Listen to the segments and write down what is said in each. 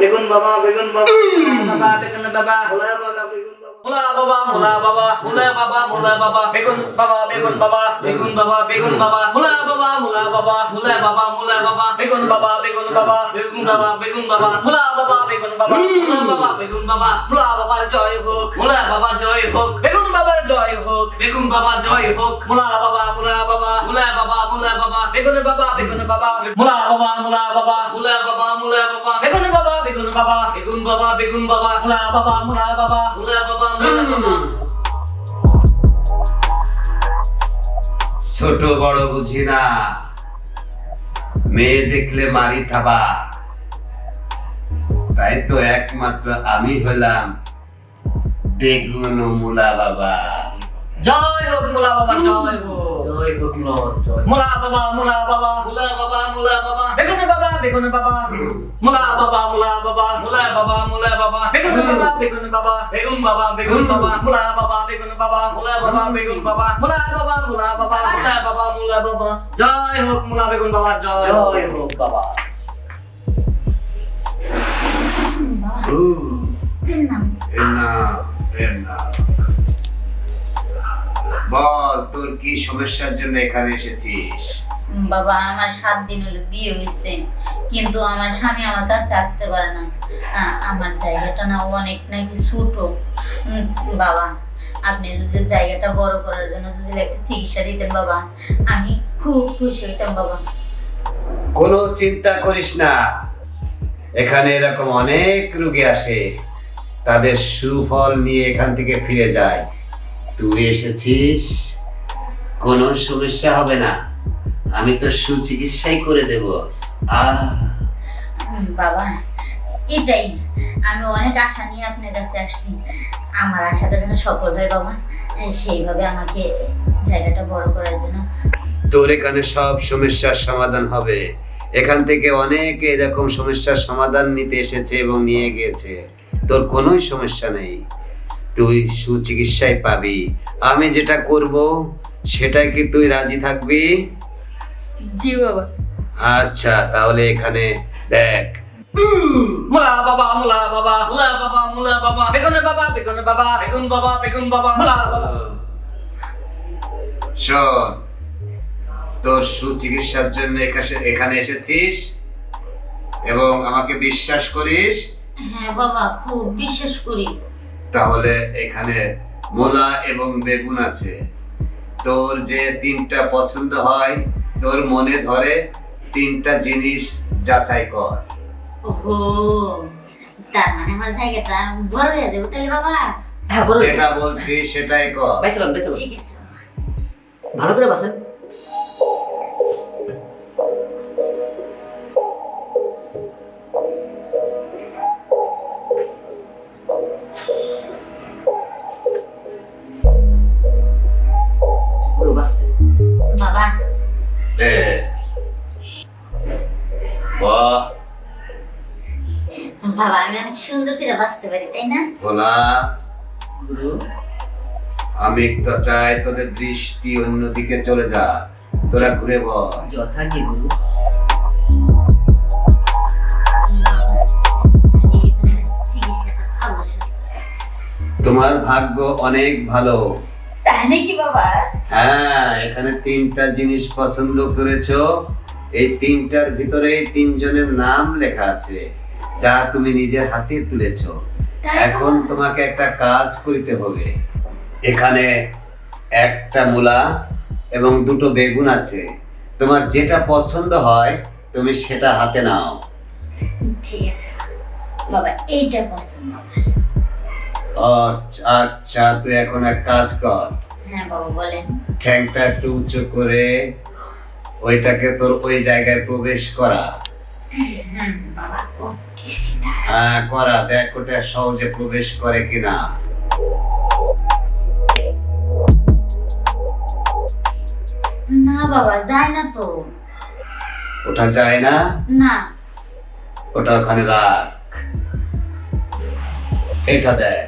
বেগুন বাবা বেগুন বাবা বাবা বেগুন বাবা মুলা বাবা বেগুন বাবা মুলা বাবা মুলা বাবা মুলা বাবা মুলা বাবা বেগুন বাবা বেগুন বাবা বেগুন বাবা বেগুন বাবা মুলা বাবা মুলা বাবা মুলা বাবা মুলা বাবা বেগুন বাবা বেগুন বাবা বেগুন বাবা বেগুন বাবা মুলা বাবা বেগুন বাবা মুলা বাবা বেগুন বাবা মুলা বাবার জয় হোক মুলা বাবার জয় হোক বেগুন বাবার জয় হোক বেগুন বাবার জয় হোক মুলা বাবা মুলা বাবা মুলা বাবা মুলা বাবা বেগুন বাবা বেগুন বাবা মুলা বাবা মুলা বাবা মুলা বাবা মুলা বাবা বেগুন বাবা বেগুন বাবা বেগুন বাবা বেগুন বাবা মুলা বাবা মুলা বাবা মুলা বাবা মুলা বাবা। ছোট বড় বুঝি না, মেয়ে দেখলে মারি থাবা, তাই তো একমাত্র আমি হলাম বেগুন ও মুলা বাবা। জয় হোক মুলা বাবা জয় হোক জয় হোক লর্ড জয় মুলা বাবা মুলা বাবা মুলা বাবা মুলা বাবা বেগুন বাবা বেগুন বাবা মুলা বাবা মুলা বাবা মুলা বাবা মুলা বাবা বেগুন বাবা বেগুন বাবা বেগুন বাবা বেগুন বাবা মুলা বাবা বেগুন বাবা মুলা বাবা বেগুন বাবা মুলা বাবা মুলা বাবা মুলা বাবা মুলা বাবা জয় হোক মুলা বেগুন বাবা জয় জয় হোক বাবা বল, তোর কি সমস্যার জন্য এখানে এসেছিস? বাবা আমার 7 দিন হলো বিয়ে হয়েছে, কিন্তু আমার স্বামী আমার কাছে আসতে পারে না। আমার জায়গাটা না অনেক নাকি ছোট। বাবা আপনি যদি জায়গাটা বড় করার জন্য যদি একটা চিকিৎসা দিতেন বাবা, আমি খুব খুশি হইতাম বাবা। কোনো চিন্তা করিস না, এখানে এরকম অনেক রোগী আসে, তাদের সুফল নিয়ে এখান থেকে ফিরে যায়। তুই এসেছিস, কোনো সমস্যা হবে না, আমি তো সুচিকিৎসাই করে দেব। বাবা এটাই, আমি অনেক আশা নিয়ে আপনার কাছে আসছি, আমার আশাটা যেন সফল হয় বাবা, সেইভাবে আমাকে জায়গাটা বড় করার জন্য। তোর এখানে সব সমস্যার সমাধান হবে। এখান থেকে অনেকে এরকম সমস্যার সমাধান নিতে এসেছে এবং নিয়ে গিয়েছে। তোর কোনো সমস্যা নেই, তুই সুচিকিৎসাই পাবি। আমি যেটা করব সেটাই কি তুই রাজি থাকবি? জি বাবা। আচ্ছা, তাহলে এখানে দেখ। মুলা বাবা মুলা বাবা মুলা বাবা মুলা বাবা বেগুন বাবা বেগুন বাবা বেগুন বাবা বেগুন বাবা মুলা বাবা। শোন, তোর সুচিকিৎসার জন্য এখানে এসেছিস এবং আমাকে বিশ্বাস করিস, হ্যাঁ বাবা খুব বিশ্বাস করি। তাহলে এখানে মূলা এবং বেগুন আছে। তোর যে 3টা পছন্দ হয়, তোর মনে ধরে 3টা জিনিস যাচাই কর। ওহো, তার মানে আমার জায়গাটা বড় হয়ে যাবে তাহলে বাবা? হ্যাঁ বড় যেটা বলছি সেটাই কর। বাইসালাম বাইসালাম ঠিক আছে বাবা। ভালো করে বাসেন। বাবা বাহ, বাবা আমি অনেক সুন্দর করে বাঁচতে পারি তাই না? ভোলা, আমি তো চাই তোদের দৃষ্টি অন্যদিকে চলে যা, তোরা ঘুরে বল। যথা কি গুরু। চিকিৎসাটা ভালো সাথে। তোমার ভাগ্য অনেক ভালো। তাই নাকি বাবা? হ্যাঁ, এখানে 3টা জিনিস পছন্দ করেছো। এই 3টার ভিতরে 3 জনের নাম লেখা আছে, যা তুমি নিজের হাতে তুলেছো। এখন তোমাকে একটা কাজ করতে হবে। এখানে 1টা মূলা এবং 2টো বেগুন আছে। তোমার যেটা পছন্দ হয় তুমি সেটা হাতে নাও। ঠিক আছে বাবা, এইটা পছন্দ আমার। আচ্ছা, তুই এখন এক কাজ কর, হ্যাঁ বাবা বলেন। ঠ্যাংটা একটু উঁচু করে ওইটাকে তোর ওই জায়গায় প্রবেশ করা। বাবা করতেছি না। হ্যাঁ করা, দেখ ওটা সহজে প্রবেশ করে কিনা। না বাবা যায় না তো। ওটা যায় না? না। ওটা ওখানে রাখ, এটা দেখ।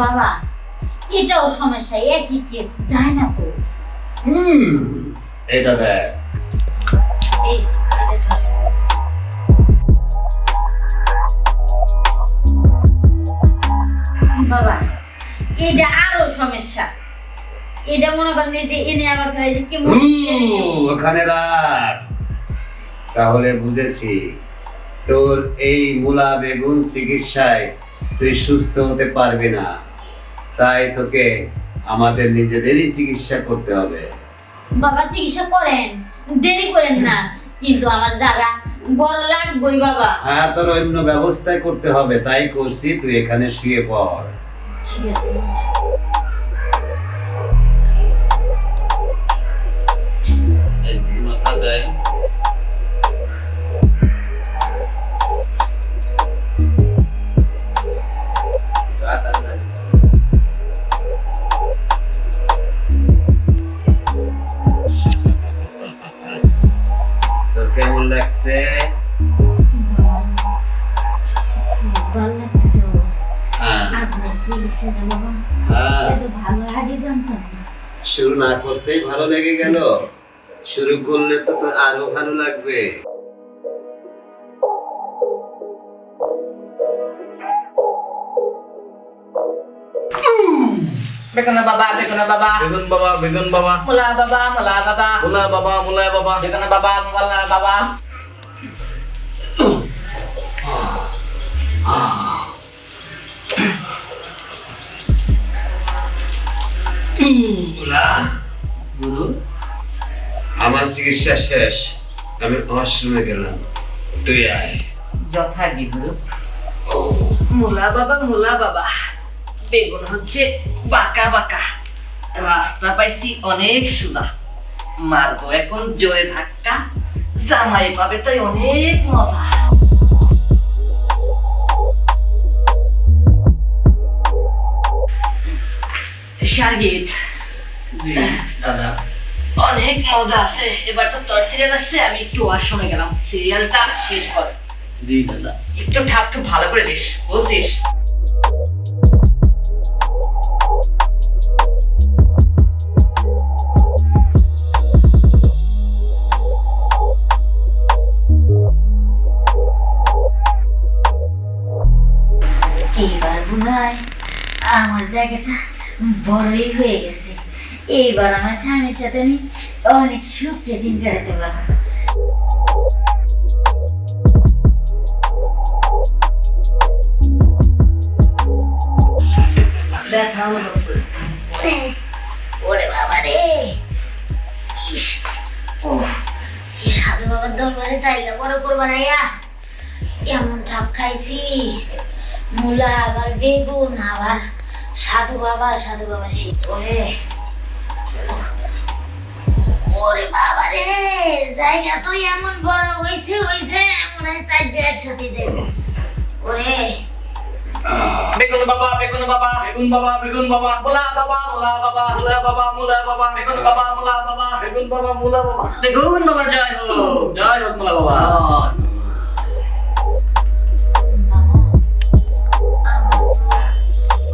বাবা এটাও সমস্যা, একই কেস, যায় না তো। এটা দেখ। এই এটা ধর। বাবা এটা আরো সমস্যা, এটা মনে করেন এই যে এনে আবার ফেলে যে কি ওখানে রাখ। তাহলে বুঝেছি তোর এই মূলা বেগুন চিকিৎসায় তুই সুস্থ হতে পারবি না, তাই তোকে আমাদের নিজেদেরই চিকিৎসা করতে হবে। বাবা চিকিৎসা করেন, দেরি করেন না, কিন্তু আমার জায়গা বড় লাগবেই বাবা। হ্যাঁ, তোর অন্য ব্যবস্থায় করতে হবে, তাই করছি, তুই এখানে শুয়ে পড়। ঠিক আছে। এই মাথা দেয়। তোর কেমন লাগছে? ভালো লাগতেছে বাবা। হ্যাঁ, আপনার চিকিৎসা যে বাবা, হ্যাঁ। এত ভালো আগে জানতাম না। শুরু না করতেই ভালো লেগে গেল, শুরু করলে তো তোর আরো ভালো লাগবে। বেগুন বাবা, বেগুন বাবা, বেগুন বাবা, বেগুন বাবা, মুলা বাবা, মুলা বাবা, মুলা বাবা, মুলা বাবা, বেগুন বাবা, মুলা বাবা। গুরু আমার চিকিৎসা শেষ, আমি ওয়াশরুমে গেলাম, তুই আয়। যথারীতি গুরু। মুলা বাবা, মুলা বাবা, বেগুন হচ্ছে বাঁকা বাঁকা, রাস্তা পাইছি অনেক সুদা, মারবো এখন জোরে ধাক্কা, জামাই পাবে তাই অনেক মজা। শার্গিত, জি দাদা। অনেক মজা আছে, এবার তো তোর সিরিয়াল আসছে, আমি একটু ওয়াশরুমে গেলাম, সিরিয়ালটা শেষ কর। জি দাদা। একটু ঠাকটু ভালো করে দিস, বুঝছিস? এইবার মনে হয় আমার জায়গাটা বড়ই হয়ে গেছে, এইবার আমার স্বামীর সাথে আমি অনেক সুখে দিন কাটাতে পারবো। দেখা হলো। ওরে বাবা রে, ইস, উফ, এই সাধু বাবার দরবারে জায়গা বড় করবা না, এমন ঠাপ খাইছি, মূলা আবার বেগুন, আবার সাধু বাবা শীত করে। ওরে বাবা রে, জায়গা তো এমন বড় হইছে মনে হয় চারটে একসাথে যাবে। ওরে বেগুন বাবা, বেগুন বাবা, বেগুন বাবা, বেগুন বাবা, মুলা বাবা, মুলা বাবা, মুলা বাবা, মুলা বাবা, বেগুন বাবা, মুলা বাবা, বেগুন বাবা, মুলা বাবা। বেগুন বাবার জয় হোক, জয় হোক মুলা বাবা।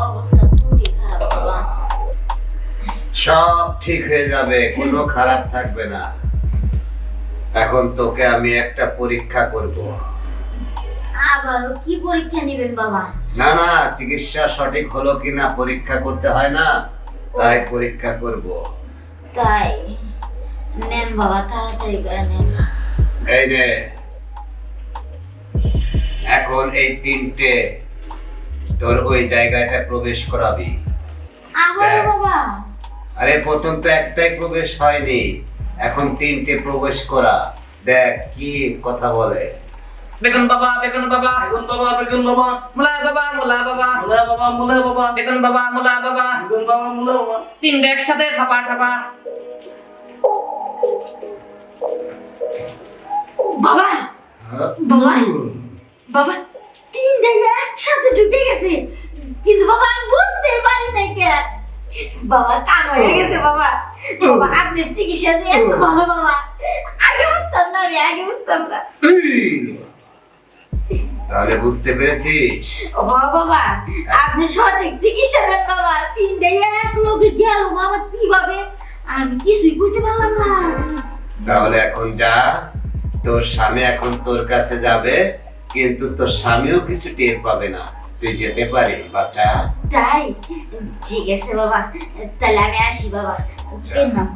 অবস্থা খুবই খারাপ বাবা। সব ঠিক হয়ে যাবে, কোনো খারাপ থাকবে না। এখন তোকে আমি একটা পরীক্ষা করব। আবারও কি পরীক্ষা নেবেন বাবা? না না, চিকিৎসা সঠিক হলো কিনা পরীক্ষা করতে হয় না, তাই পরীক্ষা করব। তাই নেন বাবা, তাড়াতাড়ি করে নেন। এই নে, এখন এই তিনটে তোর ওই জায়গাটা প্রবেশ করাবি। আবার দেখ। বাবা? আরে প্রথম তো একটাই প্রবেশ হয়নি, এখন তিনটে প্রবেশ করা, দেখ কি কথা বলে। বেগুন বাবা, বেগুন বাবা, বেগুন বাবা, বেগুন বাবা, মুলা বাবা, মুলা বাবা, মুলা বাবা, মুলা বাবা, বেগুন বাবা, মুলা বাবা, বেগুন বাবা, মুলা বাবা। তিনটে একসাথে ঠাপা ঠাপা। বাবা বাবা বাবা, তিনটা একসাথে ঢুকে গেছে, কিন্তু বাবা আমি বুঝতে পারি না কে। বাবা কান হয়ে গেছে বাবা। বাবা আপনার চিকিৎসা যে এত ভালো বাবা, আগে বুঝতাম না, আমি আগে বুঝতাম না। তাহলে বুঝতে পেরেছিস? ও বাবা, আপনি সঠিক চিকিৎসা দেন বাবা। তিনটাই এক লোকে গেল বাবা, কিভাবে আমি কিছুই বুঝতে পারলাম না। তাহলে এখন যা, তোর স্বামী এখন তোর কাছে যাবে, কিন্তু তোর স্বামীও কিছু টের পাবে না। তুই যেতে পারিস বাচ্চা। তাই ঠিক আছে বাবা, তাহলে আমি আসি বাবা। এর নাম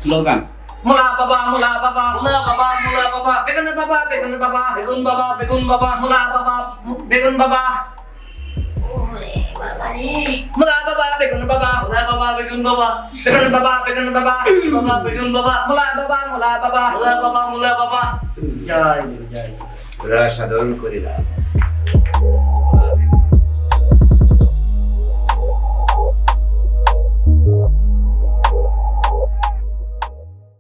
স্লোগান মুলা বাবা মুলা বাবা মুলা বাবা মুলা বাবা বেগুন বাবা বেগুন বাবা বেগুন বাবা বেগুন বাবা মুলা বাবা বেগুন বাবা ওরে বাবা রে। মুলা বাবা বেগুন বাবা মুলা বাবা বেগুন বাবা বেগুন বাবা বেগুন বাবা বাবা বেগুন বাবা মুলা বাবা মুলা বাবা মুলা বাবা মুলা বাবা সাধন করিলাম।